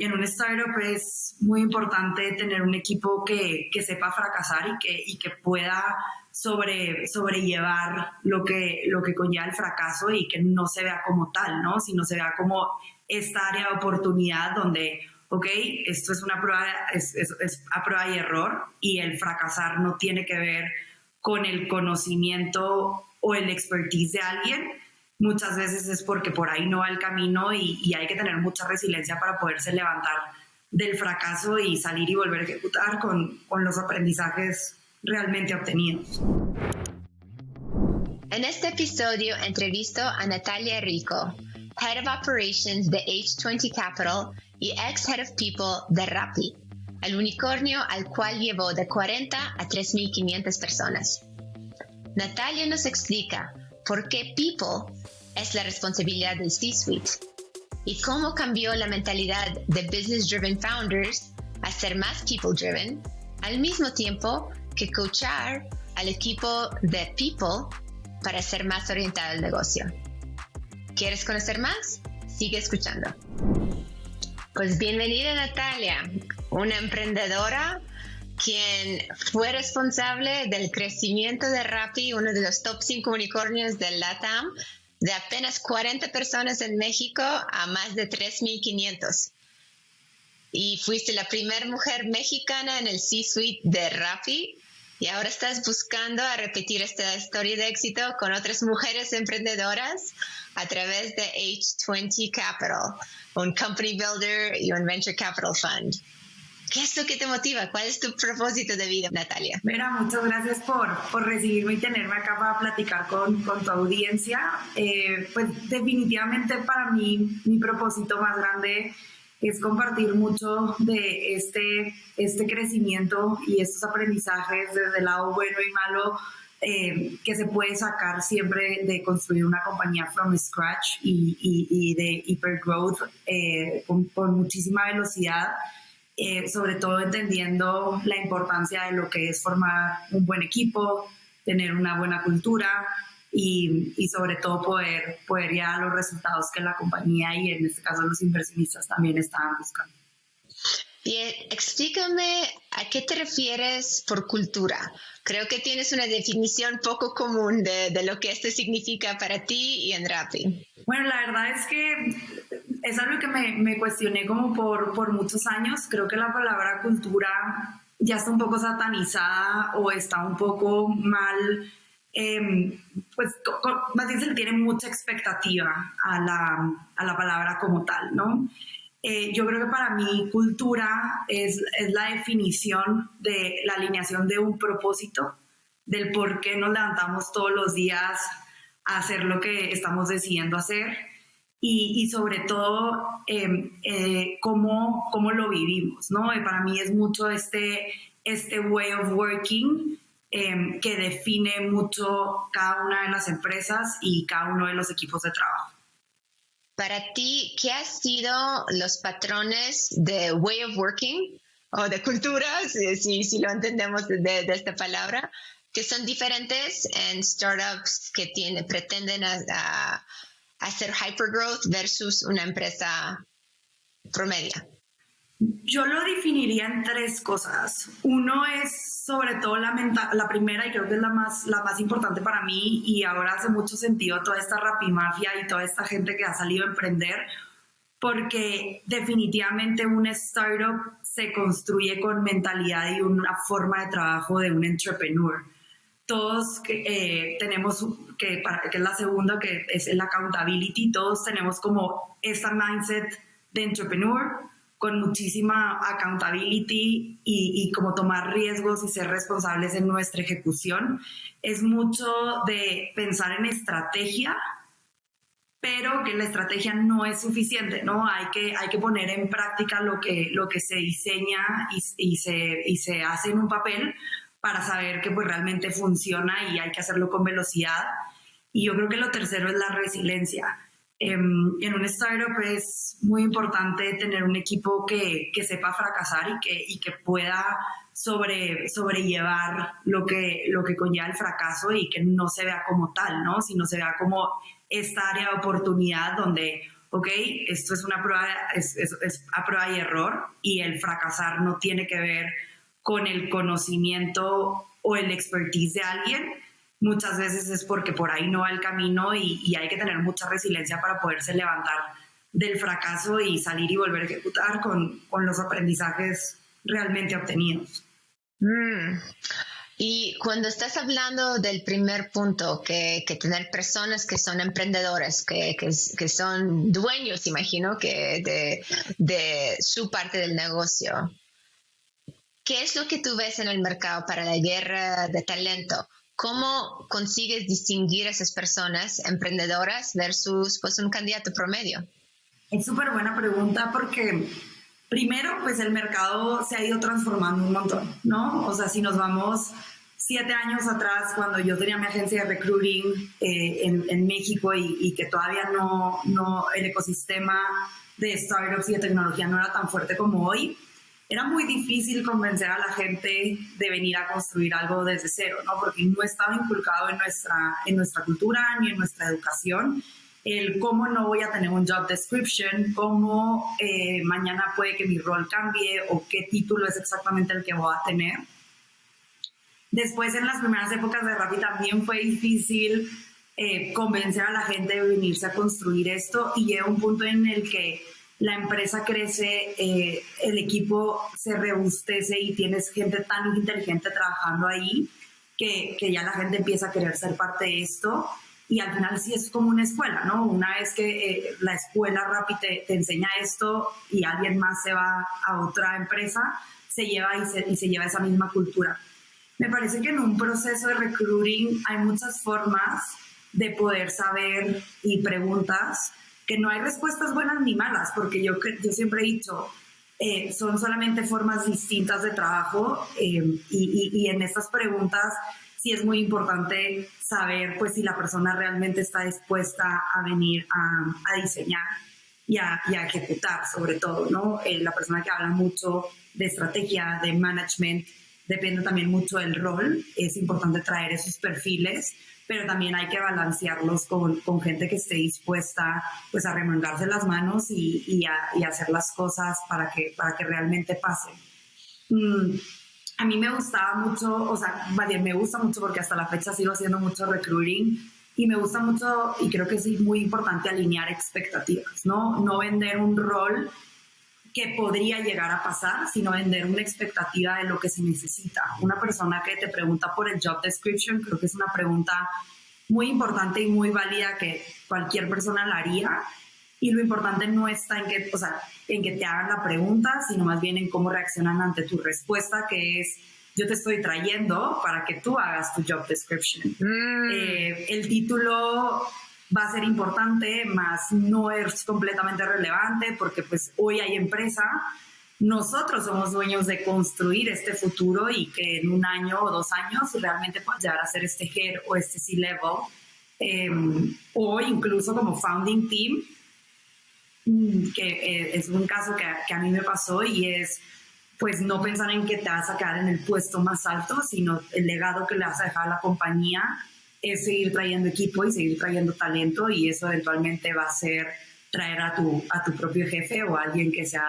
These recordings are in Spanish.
en un startup es muy importante tener un equipo que sepa fracasar y que pueda sobrellevar lo que conlleva el fracaso y que no se vea como tal, ¿no? Sino se vea como esta área de oportunidad donde, ok, esto es una prueba, es a prueba y error, y el fracasar no tiene que ver con el conocimiento o el expertise de alguien. Muchas veces es porque por ahí no va el camino y hay que tener mucha resiliencia para poderse levantar del fracaso y salir y volver a ejecutar con los aprendizajes realmente obtenidos. En este episodio entrevisto a Natalia Rico, Head of Operations de H20 Capital y ex-Head of People de Rappi, el unicornio al cual llevó de 40 a 3.500 personas. Natalia nos explica por qué People es la responsabilidad del C-Suite y cómo cambió la mentalidad de business-driven founders a ser más people-driven, al mismo tiempo que coachar al equipo de People para ser más orientado al negocio. ¿Quieres conocer más? Sigue escuchando. Pues bienvenida, Natalia, una emprendedora quien fue responsable del crecimiento de Rappi, uno de los top 5 unicornios del LATAM, de apenas 40 personas en México a más de 3.500. Y fuiste la primera mujer mexicana en el C-Suite de Rappi, y ahora estás buscando a repetir esta historia de éxito con otras mujeres emprendedoras a través de H20 Capital, un company builder y un venture capital fund. ¿Qué es lo que te motiva? ¿Cuál es tu propósito de vida, Natalia? Mira, muchas gracias por recibirme y tenerme acá para platicar con tu audiencia. Pues definitivamente para mí mi propósito más grande es compartir mucho de este crecimiento y estos aprendizajes desde el lado bueno y malo que se puede sacar siempre de construir una compañía from scratch y de hypergrowth con muchísima velocidad. Sobre todo entendiendo la importancia de lo que es formar un buen equipo, tener una buena cultura y sobre todo poder llegar a los resultados que la compañía y en este caso los inversionistas también estaban buscando. Bien, explícame a qué te refieres por cultura. Creo que tienes una definición poco común de lo que esto significa para ti y en Rappi. Bueno, la verdad es que es algo que me cuestioné como por muchos años. Creo que la palabra cultura ya está un poco satanizada o está un poco mal, pues más bien se le tiene mucha expectativa a la palabra como tal, ¿no? Yo creo que para mí cultura es la definición de la alineación de un propósito, del por qué nos levantamos todos los días a hacer lo que estamos decidiendo hacer y sobre todo cómo lo vivimos, ¿no? Para mí es mucho este way of working que define mucho cada una de las empresas y cada uno de los equipos de trabajo. Para ti, ¿qué han sido los patrones de way of working o de cultura, si lo entendemos de esta palabra, que son diferentes en startups que pretenden hacer hypergrowth versus una empresa promedio? Yo lo definiría en 3 cosas. Uno es sobre todo la primera, y creo que es la más importante para mí, y ahora hace mucho sentido toda esta rapimafia y toda esta gente que ha salido a emprender, porque definitivamente una startup se construye con mentalidad y una forma de trabajo de un entrepreneur. Todos tenemos, que es la segunda, que es el accountability, todos tenemos como esta mindset de entrepreneur, con muchísima accountability y como tomar riesgos y ser responsables en nuestra ejecución. Es mucho de pensar en estrategia, pero que la estrategia no es suficiente, ¿no? Hay que poner en práctica lo que se diseña y se hace en un papel para saber que pues realmente funciona, y hay que hacerlo con velocidad. Y yo creo que lo tercero es la resiliencia. En un startup es muy importante tener un equipo que sepa fracasar y que pueda sobrellevar lo que conlleva el fracaso y que no se vea como tal, ¿no? Sino se vea como esta área de oportunidad donde, ok, esto es una prueba, es a prueba y error, y el fracasar no tiene que ver con el conocimiento o el expertise de alguien. Muchas veces es porque por ahí no va el camino y hay que tener mucha resiliencia para poderse levantar del fracaso y salir y volver a ejecutar con los aprendizajes realmente obtenidos. Y cuando estás hablando del primer punto, que tener personas que son emprendedores, que son dueños, imagino, que de su parte del negocio, ¿qué es lo que tú ves en el mercado para la guerra de talento? ¿Cómo consigues distinguir a esas personas emprendedoras versus pues, un candidato promedio? Es súper buena pregunta porque primero, pues el mercado se ha ido transformando un montón, ¿no? O sea, si nos vamos 7 años atrás, cuando yo tenía mi agencia de recruiting en México y que todavía no el ecosistema de startups y de tecnología no era tan fuerte como hoy, era muy difícil convencer a la gente de venir a construir algo desde cero, ¿no? Porque no estaba inculcado en nuestra cultura ni en nuestra educación el cómo no voy a tener un job description, cómo mañana puede que mi rol cambie o qué título es exactamente el que voy a tener. Después, en las primeras épocas de Rappi también fue difícil convencer a la gente de venirse a construir esto, y llega un punto en el que la empresa crece, el equipo se robustece y tienes gente tan inteligente trabajando ahí que ya la gente empieza a querer ser parte de esto. Y al final sí es como una escuela, ¿no? Una vez que la escuela Rappi te enseña esto y alguien más se va a otra empresa, se lleva y se lleva esa misma cultura. Me parece que en un proceso de recruiting hay muchas formas de poder saber y preguntas que no hay respuestas buenas ni malas, porque yo siempre he dicho, son solamente formas distintas de trabajo y en estas preguntas sí es muy importante saber pues si la persona realmente está dispuesta a venir a diseñar y a ejecutar, sobre todo, ¿no? La persona que habla mucho de estrategia, de management, depende también mucho del rol. Es importante traer esos perfiles, pero también hay que balancearlos con gente que esté dispuesta pues a remangarse las manos y a hacer las cosas para que realmente pasen. A mí me gustaba mucho, o sea, me gusta mucho porque hasta la fecha sigo haciendo mucho recruiting y me gusta mucho, y creo que es muy importante alinear expectativas, ¿no? No vender un rol que podría llegar a pasar, sino vender una expectativa de lo que se necesita. Una persona que te pregunta por el job description, creo que es una pregunta muy importante y muy válida que cualquier persona la haría. Y lo importante no está en que te hagan la pregunta, sino más bien en cómo reaccionan ante tu respuesta, que es, yo te estoy trayendo para que tú hagas tu job description. El título va a ser importante, más no es completamente relevante, porque pues hoy hay empresa, nosotros somos dueños de construir este futuro y que en 1 año o 2 años realmente puedas llegar a ser este head o este C-level, o incluso como founding team, que es un caso que a mí me pasó, y es pues no pensar en que te vas a quedar en el puesto más alto, sino el legado que le vas a dejar a la compañía es seguir trayendo equipo y seguir trayendo talento, y eso eventualmente va a ser traer a tu propio jefe o alguien que sea,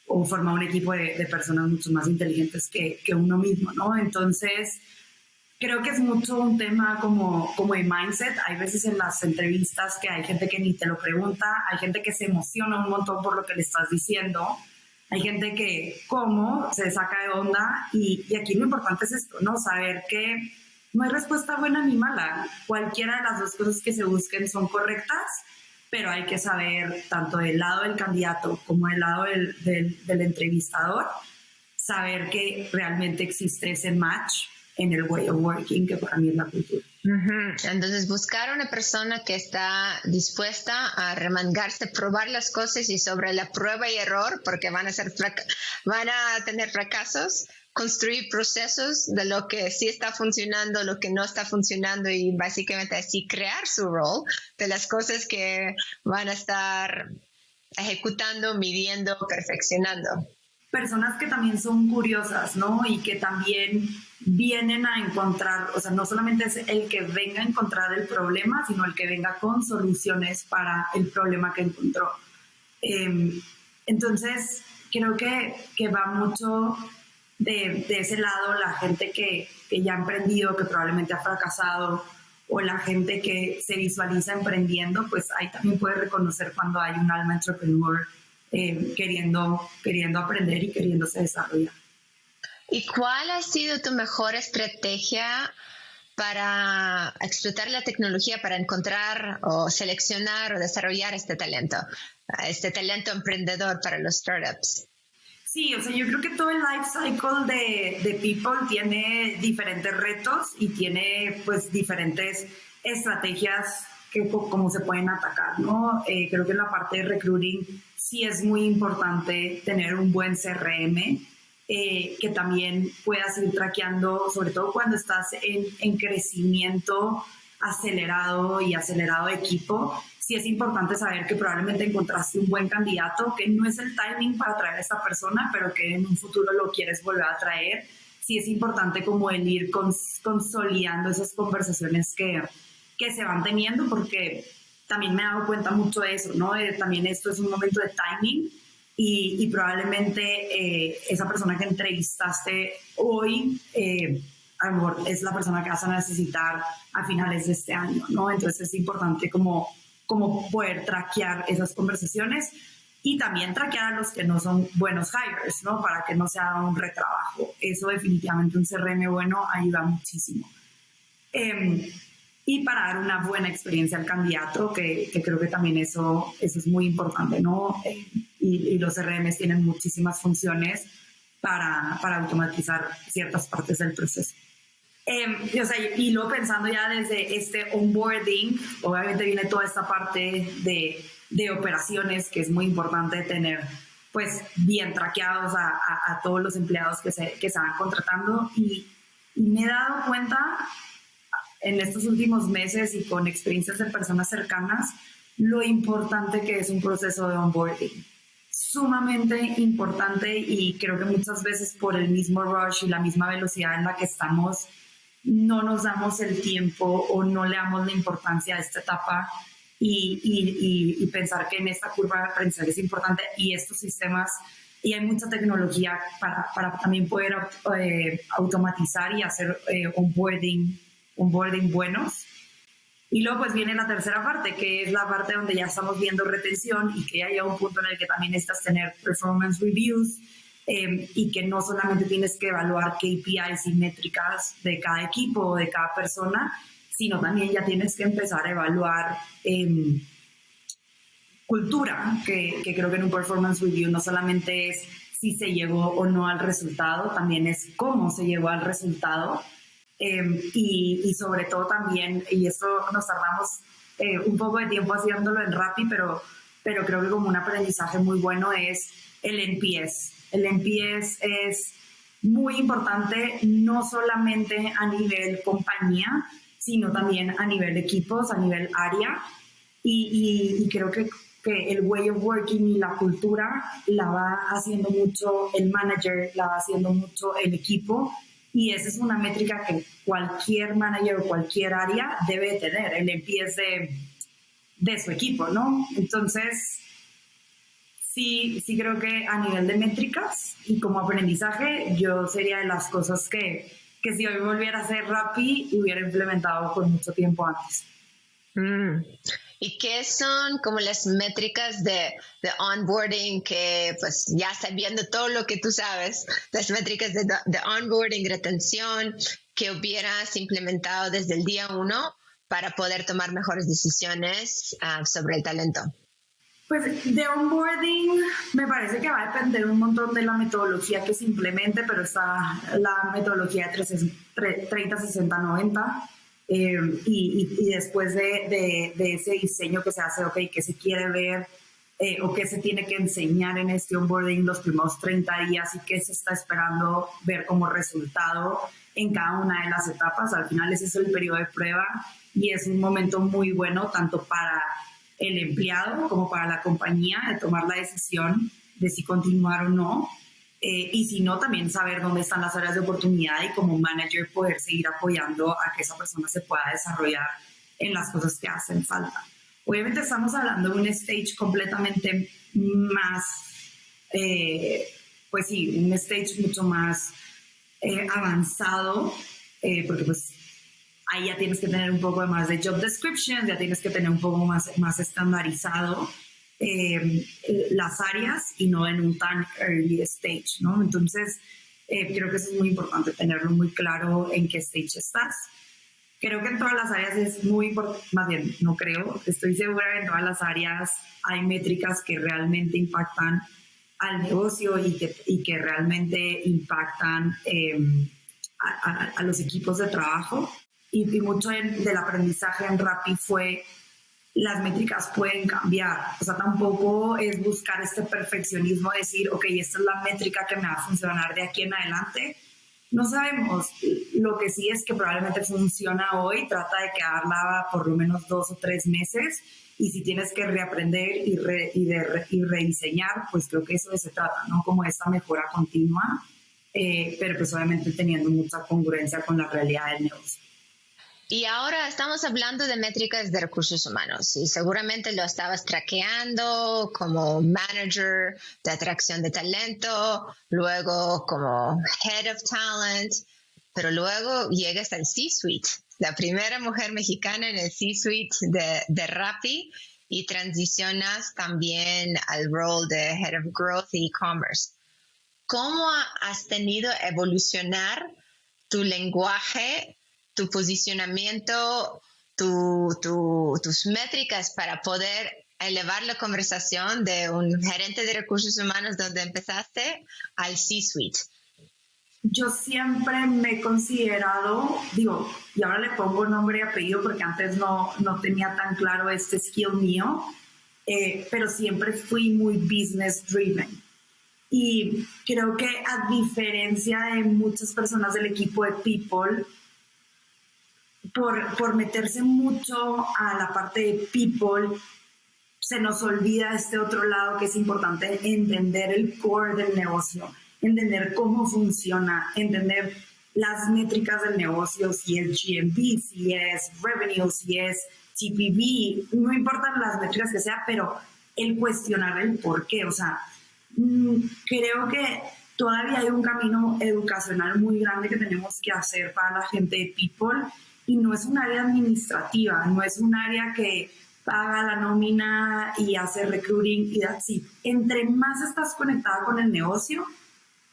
o formar un equipo de personas mucho más inteligentes que uno mismo, ¿no? Entonces creo que es mucho un tema como de mindset. Hay veces en las entrevistas que hay gente que ni te lo pregunta, hay gente que se emociona un montón por lo que le estás diciendo, hay gente que se saca de onda, y aquí lo importante es esto, ¿no? Saber que no hay respuesta buena ni mala. Cualquiera de las dos cosas que se busquen son correctas, pero hay que saber, tanto del lado del candidato como del lado del entrevistador, saber que realmente existe ese match en el way of working, que para mí es la cultura. Entonces, buscar una persona que está dispuesta a remangarse, probar las cosas, y sobre la prueba y error, porque van a tener fracasos, construir procesos de lo que sí está funcionando, lo que no está funcionando, y básicamente así crear su rol de las cosas que van a estar ejecutando, midiendo, perfeccionando. personas que también son curiosas, ¿no? Y que también vienen a encontrar, o sea, no solamente es el que venga a encontrar el problema, sino el que venga con soluciones para el problema que encontró. Entonces, creo que va mucho de ese lado la gente que ya ha emprendido, que probablemente ha fracasado, o la gente que se visualiza emprendiendo, pues ahí también puede reconocer cuando hay un alma entrepreneur queriendo aprender y queriéndose desarrollar. ¿Y cuál ha sido tu mejor estrategia para explotar la tecnología para encontrar o seleccionar o desarrollar este talento emprendedor para los startups? Sí, o sea, yo creo que todo el life cycle de People tiene diferentes retos y tiene pues diferentes estrategias que cómo se pueden atacar, ¿no? Creo que en la parte de recruiting sí es muy importante tener un buen CRM que también puedas ir traqueando, sobre todo cuando estás en crecimiento acelerado de equipo. Sí es importante saber que probablemente encontraste un buen candidato, que no es el timing para traer a esta persona, pero que en un futuro lo quieres volver a traer. Sí es importante como el ir consolidando esas conversaciones que se van teniendo, porque también me he dado cuenta mucho de eso, ¿no? También esto es un momento de timing y probablemente esa persona que entrevistaste hoy a lo mejor es la persona que vas a necesitar a finales de este año, ¿no? Entonces es importante como poder traquear esas conversaciones y también traquear a los que no son buenos hires, ¿no? Para que no sea un retrabajo. Eso definitivamente un CRM bueno ayuda muchísimo. Y para dar una buena experiencia al candidato, que creo que también eso es muy importante, ¿no? Y los CRMs tienen muchísimas funciones para automatizar ciertas partes del proceso. O sea, y luego pensando ya desde este onboarding, obviamente viene toda esta parte de operaciones que es muy importante tener pues bien traqueados a todos los empleados que se van contratando y me he dado cuenta en estos últimos meses y con experiencias de personas cercanas lo importante que es un proceso de onboarding. Sumamente importante y creo que muchas veces por el mismo rush y la misma velocidad en la que estamos no nos damos el tiempo o no le damos la importancia a esta etapa y pensar que en esta curva de aprendizaje es importante y estos sistemas y hay mucha tecnología para también poder automatizar y hacer onboarding buenos. Y luego pues viene la tercera parte, que es la parte donde ya estamos viendo retención y que ya llega un punto en el que también necesitas tener performance reviews y que no solamente tienes que evaluar KPIs y métricas de cada equipo o de cada persona, sino también ya tienes que empezar a evaluar cultura, que creo que en un performance review no solamente es si se llegó o no al resultado, también es cómo se llegó al resultado. Y sobre todo también, y esto nos tardamos un poco de tiempo haciéndolo en Rappi, pero creo que como un aprendizaje muy bueno es el NPS. El NPS es muy importante no solamente a nivel compañía, sino también a nivel equipos, a nivel área, y creo que el way of working y la cultura la va haciendo mucho el manager, la va haciendo mucho el equipo, y esa es una métrica que cualquier manager o cualquier área debe tener, el NPS de su equipo, ¿no? Entonces, sí creo que a nivel de métricas y como aprendizaje, yo sería de las cosas que si hoy volviera a hacer Rappi, hubiera implementado por mucho tiempo antes. ¿Y qué son como las métricas de onboarding que, pues, ya sabiendo todo lo que tú sabes, las métricas de onboarding, retención, que hubieras implementado desde el día 1 para poder tomar mejores decisiones sobre el talento? Pues de onboarding me parece que va a depender un montón de la metodología que se implemente, pero está la metodología de 30, 60, 90. Y después de ese diseño que se hace, ok, qué se quiere ver o qué se tiene que enseñar en este onboarding los primeros 30 días y qué se está esperando ver como resultado en cada una de las etapas. Al final ese es el periodo de prueba y es un momento muy bueno tanto para el empleado como para la compañía de tomar la decisión de si continuar o no. y si no, también saber dónde están las áreas de oportunidad y como manager poder seguir apoyando a que esa persona se pueda desarrollar en las cosas que hacen falta. Obviamente estamos hablando de un stage completamente más, pues sí, un stage mucho más avanzado, porque pues ahí ya tienes que tener un poco más de job description, ya tienes que tener un poco más estandarizado las áreas y no en un tan early stage, ¿no? Entonces, creo que eso es muy importante, tenerlo muy claro en qué stage estás. Creo que en todas las áreas es muy importante, más bien, no creo, estoy segura que en todas las áreas hay métricas que realmente impactan al negocio y que realmente impactan a los equipos de trabajo. Y mucho del aprendizaje en Rappi fue las métricas pueden cambiar. O sea, tampoco es buscar este perfeccionismo, decir, ok, esta es la métrica que me va a funcionar de aquí en adelante. No sabemos. Lo que sí es que probablemente funciona hoy, trata de quedarla por lo menos 2 o 3 meses y si tienes que reaprender y rediseñar, pues creo que eso se trata, ¿no? Como esta mejora continua, pero pues obviamente teniendo mucha congruencia con la realidad del negocio. Y ahora estamos hablando de métricas de recursos humanos y seguramente lo estabas traqueando como manager de atracción de talento, luego como head of talent, pero luego llegas al C-suite, la primera mujer mexicana en el C-suite de Rappi y transicionas también al rol de head of growth e e-commerce. ¿Cómo has tenido evolucionar tu lenguaje, tu posicionamiento, tus métricas para poder elevar la conversación de un gerente de recursos humanos donde empezaste al C-suite? Yo siempre me he considerado, digo, y ahora le pongo nombre y apellido porque antes no tenía tan claro este skill mío, pero siempre fui muy business driven. Y creo que a diferencia de muchas personas del equipo de People, por meterse mucho a la parte de People, se nos olvida este otro lado que es importante, entender el core del negocio, entender cómo funciona, entender las métricas del negocio, si es GMV, si es revenue, si es TPV, no importan las métricas que sea, pero el cuestionar el por qué, o sea, creo que todavía hay un camino educacional muy grande que tenemos que hacer para la gente de People y no es un área administrativa, no es un área que paga la nómina y hace recruiting y that's it. Entre más estás conectada con el negocio,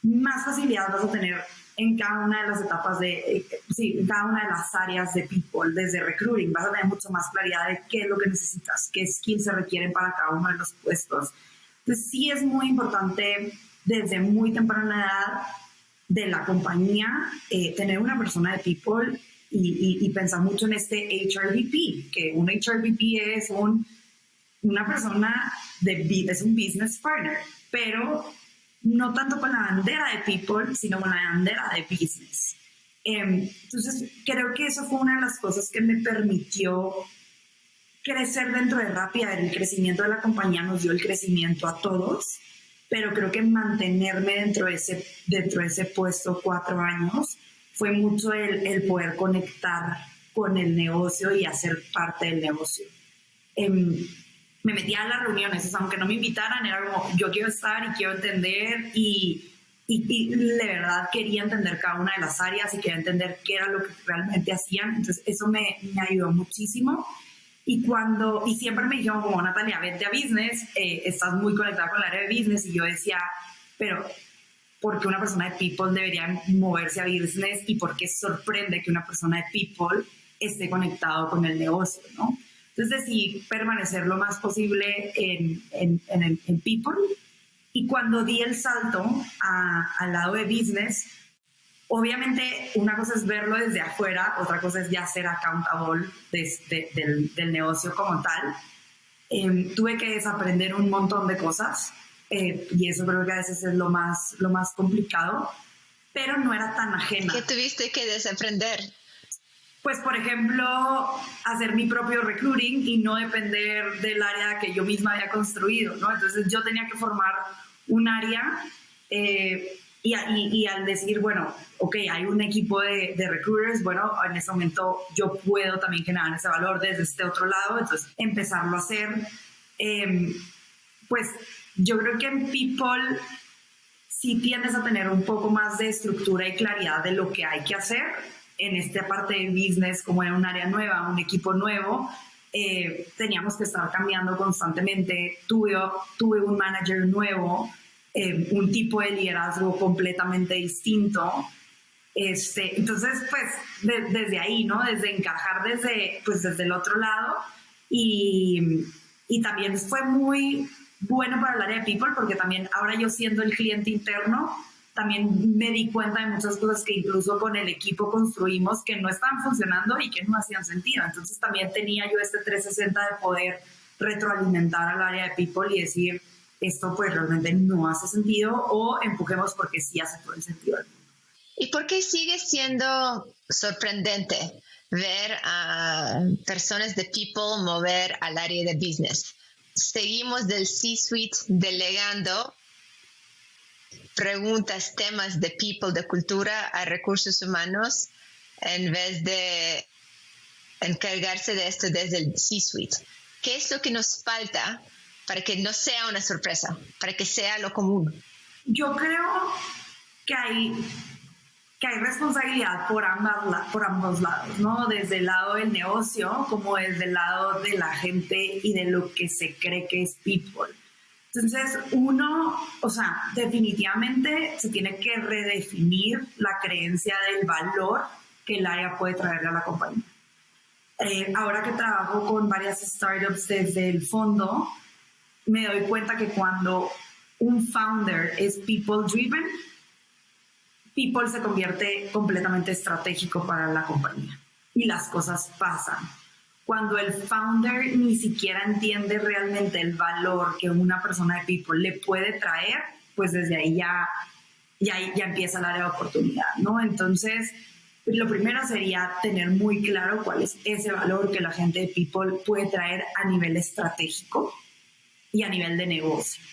más facilidad vas a tener en cada una de las etapas en cada una de las áreas de People, desde recruiting, vas a tener mucho más claridad de qué es lo que necesitas, qué skills se requieren para cada uno de los puestos. Entonces sí es muy importante desde muy temprana edad de la compañía tener una persona de People y pensar mucho en este HRBP, que un HRBP es una persona, es un business partner, pero no tanto con la bandera de People, sino con la bandera de business. Entonces, creo que eso fue una de las cosas que me permitió crecer dentro de Rappi. El crecimiento de la compañía nos dio el crecimiento a todos, pero creo que mantenerme dentro de ese puesto 4 años fue mucho el poder conectar con el negocio y hacer parte del negocio. Me metía a las reuniones, o sea, aunque no me invitaran, era como, yo quiero estar y quiero entender y de verdad quería entender cada una de las áreas y quería entender qué era lo que realmente hacían. Entonces, eso me ayudó muchísimo. Y siempre me dijeron como, Natalia, vete a business, estás muy conectada con el área de business. Y yo decía, pero ¿por qué una persona de People debería moverse a business? ¿Y por qué sorprende que una persona de People esté conectado con el negocio, ¿no? Entonces decidí permanecer lo más posible en People. Y cuando di el salto al lado de business, obviamente una cosa es verlo desde afuera, otra cosa es ya ser accountable del negocio como tal. Tuve que desaprender un montón de cosas y eso creo que a veces es lo más complicado, pero no era tan ajena. ¿Qué tuviste que desaprender? Pues, por ejemplo, hacer mi propio recruiting y no depender del área que yo misma había construido, ¿no? Entonces yo tenía que formar un área Y al decir, bueno, ok, hay un equipo de recruiters, bueno, en ese momento yo puedo también generar ese valor desde este otro lado, entonces empezarlo a hacer. Pues yo creo que en People sí tiendes a tener un poco más de estructura y claridad de lo que hay que hacer en esta parte de business, como en un área nueva, un equipo nuevo. Teníamos que estar cambiando constantemente. Tuve un manager nuevo, un tipo de liderazgo completamente distinto. Entonces, pues, desde ahí, ¿no? Desde encajar desde el otro lado. Y también fue muy bueno para el área de People, porque también ahora yo siendo el cliente interno, también me di cuenta de muchas cosas que incluso con el equipo construimos que no estaban funcionando y que no hacían sentido. Entonces también tenía yo 360 de poder retroalimentar al área de People y decir, esto pues realmente no hace sentido, o empujemos porque sí hace todo el sentido. ¿Y por qué sigue siendo sorprendente ver a personas de People mover al área de business? Seguimos del C-suite delegando preguntas, temas de People, de cultura a recursos humanos, en vez de encargarse de esto desde el C-suite. ¿Qué es lo que nos falta para que no sea una sorpresa, para que sea lo común? Yo creo que hay responsabilidad por ambos lados, ¿no? Desde el lado del negocio como desde el lado de la gente y de lo que se cree que es People. Entonces, definitivamente se tiene que redefinir la creencia del valor que el área puede traerle a la compañía. Ahora que trabajo con varias startups desde el fondo, me doy cuenta que cuando un founder es people-driven, People se convierte completamente estratégico para la compañía y las cosas pasan. Cuando el founder ni siquiera entiende realmente el valor que una persona de People le puede traer, pues desde ahí ya empieza el área de oportunidad, ¿no? Entonces, lo primero sería tener muy claro cuál es ese valor que la gente de People puede traer a nivel estratégico y a nivel de negocio.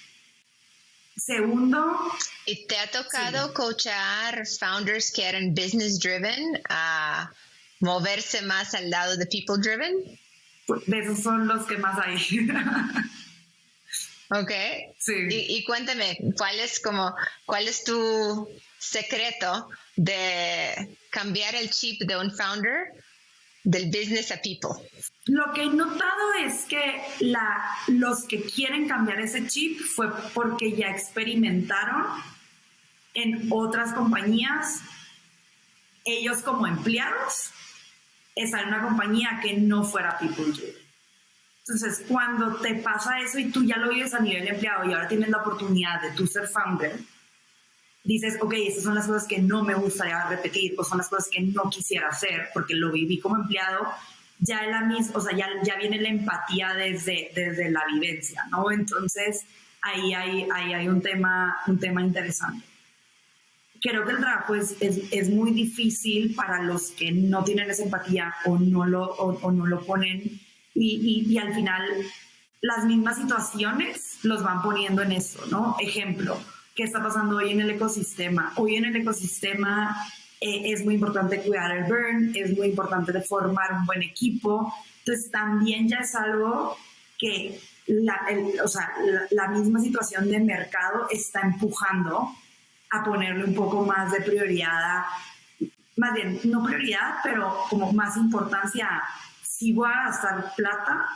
Segundo... ¿Y te ha tocado coachar founders que eran business driven a moverse más al lado de people driven? Pues de esos son los que más hay. Ok. Sí. Y cuéntame, ¿cuál es tu secreto de cambiar el chip de un founder del business a people? Lo que he notado es que los que quieren cambiar ese chip fue porque ya experimentaron en otras compañías, ellos como empleados, estar en una compañía que no fuera people driven. Entonces, cuando te pasa eso y tú ya lo vives a nivel empleado y ahora tienes la oportunidad de tú ser founder, dices, ok, esas son las cosas que no me gustaría repetir o son las cosas que no quisiera hacer porque lo viví como empleado. Ya ya viene la empatía desde la vivencia, ¿no? Entonces, ahí hay un tema interesante. Creo que el trabajo es muy difícil para los que no tienen esa empatía o no lo ponen y al final las mismas situaciones los van poniendo en eso, ¿no? Ejemplo, ¿qué está pasando hoy en el ecosistema? Hoy en el ecosistema es muy importante cuidar el burn, es muy importante formar un buen equipo, entonces también ya es algo que la misma situación de mercado está empujando a ponerle un poco más de prioridad, más bien, no prioridad, pero como más importancia. Si voy a gastar plata,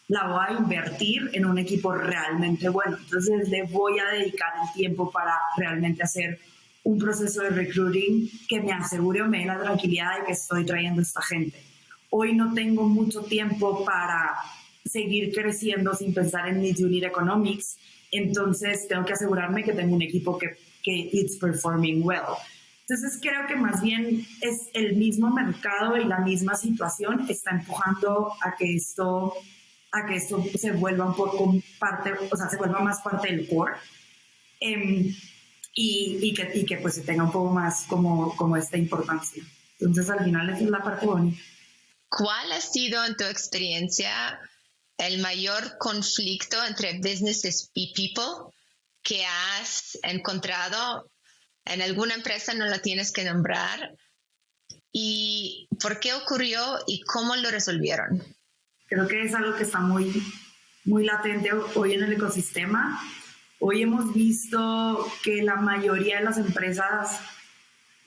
la voy a invertir en un equipo realmente bueno. Entonces le voy a dedicar el tiempo para realmente hacer un proceso de recruiting que me asegure o me dé la tranquilidad de que estoy trayendo a esta gente. Hoy no tengo mucho tiempo para seguir creciendo sin pensar en mis unit economics, entonces tengo que asegurarme que tengo un equipo que it's performing well. Entonces creo que más bien es el mismo mercado y la misma situación está empujando a que esto se vuelva un poco parte, o sea, se vuelva más parte del core y que pues se tenga un poco más como esta importancia. Entonces al final esa es la parte bonita. ¿Cuál ha sido en tu experiencia el mayor conflicto entre businesses y people que has encontrado en alguna empresa, no la tienes que nombrar, y por qué ocurrió y cómo lo resolvieron? Creo que es algo que está muy, muy latente hoy en el ecosistema. Hoy hemos visto que la mayoría de las empresas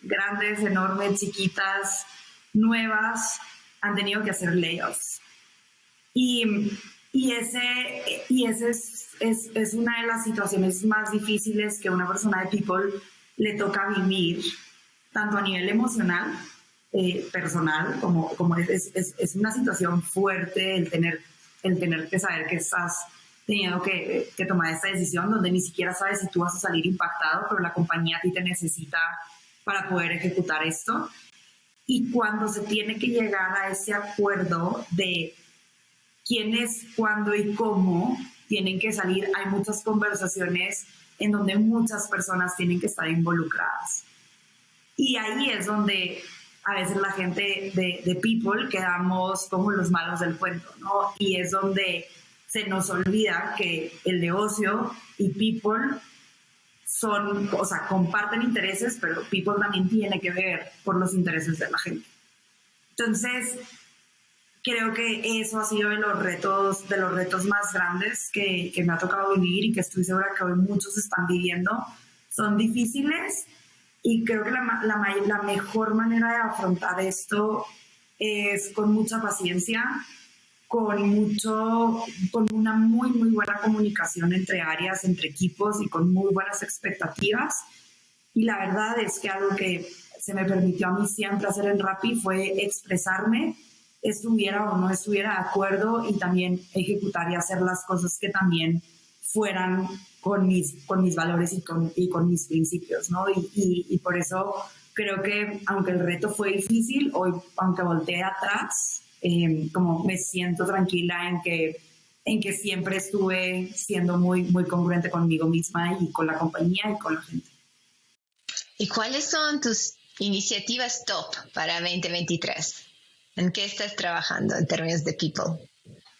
grandes, enormes, chiquitas, nuevas, han tenido que hacer layoffs. Y ese es una de las situaciones más difíciles que una persona de People le toca vivir, tanto a nivel emocional, personal, como es una situación fuerte el tener que saber que estás teniendo que tomar esta decisión donde ni siquiera sabes si tú vas a salir impactado, pero la compañía a ti te necesita para poder ejecutar esto. Y cuando se tiene que llegar a ese acuerdo de quiénes, cuándo y cómo tienen que salir, hay muchas conversaciones en donde muchas personas tienen que estar involucradas. Y ahí es donde a veces la gente de People quedamos como los malos del cuento, ¿no? Y es donde se nos olvida que el negocio y People son, o sea, comparten intereses, pero People también tiene que ver por los intereses de la gente. Entonces, creo que eso ha sido de los retos más grandes que me ha tocado vivir y que estoy segura que hoy muchos están viviendo. Son difíciles y creo que la mejor manera de afrontar esto es con mucha paciencia, con una muy, muy buena comunicación entre áreas, entre equipos y con muy buenas expectativas. Y la verdad es que algo que se me permitió a mí siempre hacer en Rappi fue expresarme, estuviera o no estuviera de acuerdo, y también ejecutar y hacer las cosas que también fueran con mis valores y con mis principios, ¿no? Y por eso creo que aunque el reto fue difícil, hoy, aunque volteé atrás, como me siento tranquila en que siempre estuve siendo muy, muy congruente conmigo misma y con la compañía y con la gente. ¿Y cuáles son tus iniciativas top para 2023? ¿En qué estás trabajando en términos de People?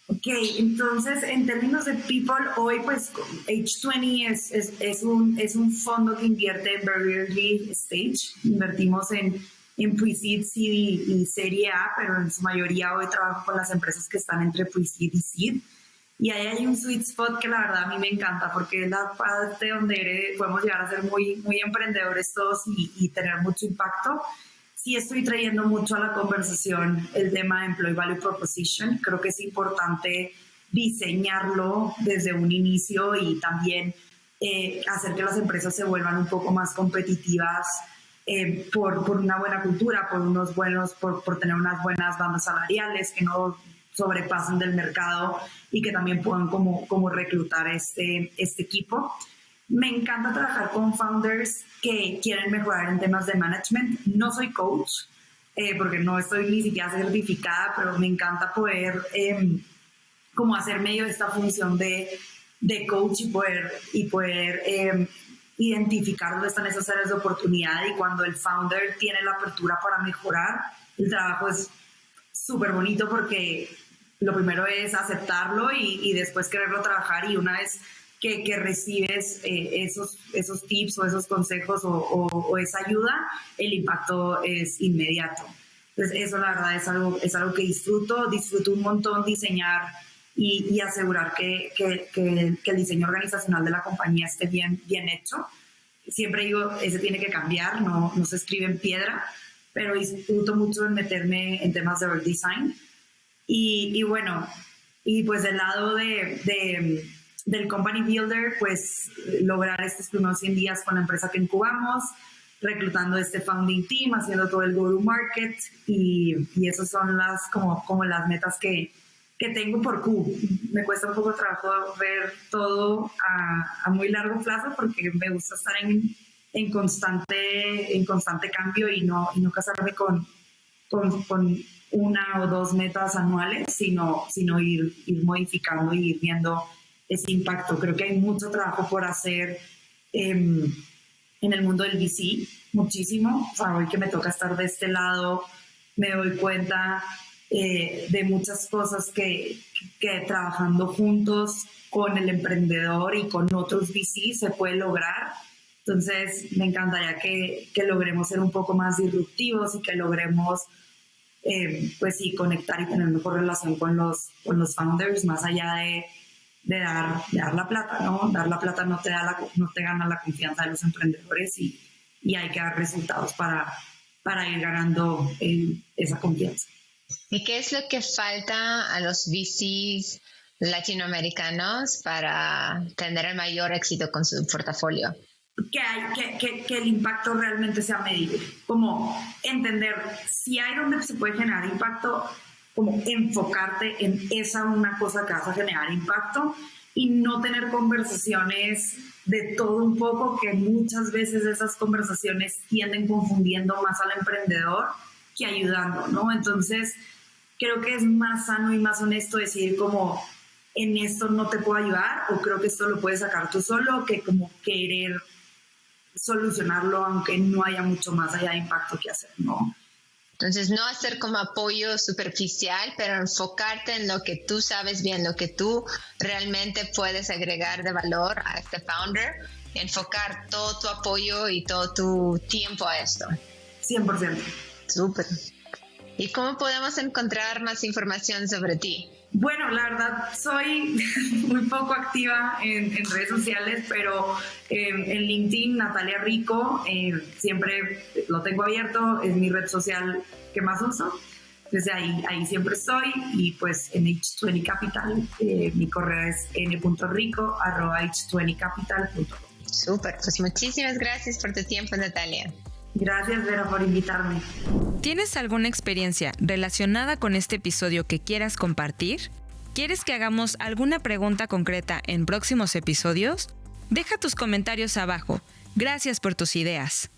Ok, entonces en términos de People, hoy pues H20 es un fondo que invierte en very early stage. Invertimos en Pre-Seed, Seed y Serie A, pero en su mayoría hoy trabajo con las empresas que están entre Pre-Seed y Seed. Y ahí hay un sweet spot que la verdad a mí me encanta, porque es la parte donde podemos llegar a ser muy, muy emprendedores todos y tener mucho impacto. Sí estoy trayendo mucho a la conversación el tema de Employee Value Proposition. Creo que es importante diseñarlo desde un inicio y también hacer que las empresas se vuelvan un poco más competitivas por una buena cultura, por tener unas buenas bandas salariales que no sobrepasen del mercado y que también puedan como reclutar este equipo. Me encanta trabajar con founders que quieren mejorar en temas de management. No soy coach, porque no estoy ni siquiera certificada, pero me encanta poder como hacer medio de esta función de coach y poder identificar dónde están esas áreas de oportunidad, y cuando el founder tiene la apertura para mejorar, el trabajo es súper bonito porque lo primero es aceptarlo y después quererlo trabajar, y una vez que recibes esos tips o esos consejos o esa ayuda, el impacto es inmediato. Entonces eso la verdad es algo que disfruto un montón, diseñar y asegurar que el diseño organizacional de la compañía esté bien hecho. Siempre digo, ese tiene que cambiar, no se escribe en piedra, pero disfruto mucho en meterme en temas de org design. Y bueno, y pues del lado del Company Builder, pues lograr estos primeros 100 días con la empresa que incubamos, reclutando este founding team, haciendo todo el go-to-market, y esas son como las metas que tengo por Q. Me cuesta un poco de trabajo ver todo a muy largo plazo porque me gusta estar en constante cambio y no casarme con una o dos metas anuales, sino ir modificando y ir viendo ese impacto. Creo que hay mucho trabajo por hacer en el mundo del VC, muchísimo. O sea, hoy que me toca estar de este lado, me doy cuenta de muchas cosas que trabajando juntos con el emprendedor y con otros VC se puede lograr. Entonces, me encantaría que logremos ser un poco más disruptivos y que logremos, pues sí, conectar y tener mejor relación con los founders, más allá de dar la plata, ¿no? Dar la plata no te gana la confianza de los emprendedores y hay que dar resultados para ir ganando esa confianza. ¿Y qué es lo que falta a los VCs latinoamericanos para tener el mayor éxito con su portafolio? Que el impacto realmente sea medible, como entender si hay donde se puede generar impacto, como enfocarte en esa una cosa que vas a generar impacto y no tener conversaciones de todo un poco, que muchas veces esas conversaciones tienden confundiendo más al emprendedor que ayudando, ¿no? Entonces, creo que es más sano y más honesto decir como en esto no te puedo ayudar o creo que esto lo puedes sacar tú solo, que como querer solucionarlo aunque no haya mucho más allá de impacto que hacer, ¿no? Entonces, no hacer como apoyo superficial, pero enfocarte en lo que tú sabes bien, lo que tú realmente puedes agregar de valor a este founder, y enfocar todo tu apoyo y todo tu tiempo a esto. 100%. Súper. ¿Y cómo podemos encontrar más información sobre ti? Bueno, la verdad soy muy poco activa en redes sociales, pero en LinkedIn, Natalia Rico, siempre lo tengo abierto, es mi red social que más uso. Desde ahí siempre estoy y pues en H20 Capital, mi correo es n.rico@h20capital.com. Súper, pues muchísimas gracias por tu tiempo, Natalia. Gracias, Vera, por invitarme. ¿Tienes alguna experiencia relacionada con este episodio que quieras compartir? ¿Quieres que hagamos alguna pregunta concreta en próximos episodios? Deja tus comentarios abajo. Gracias por tus ideas.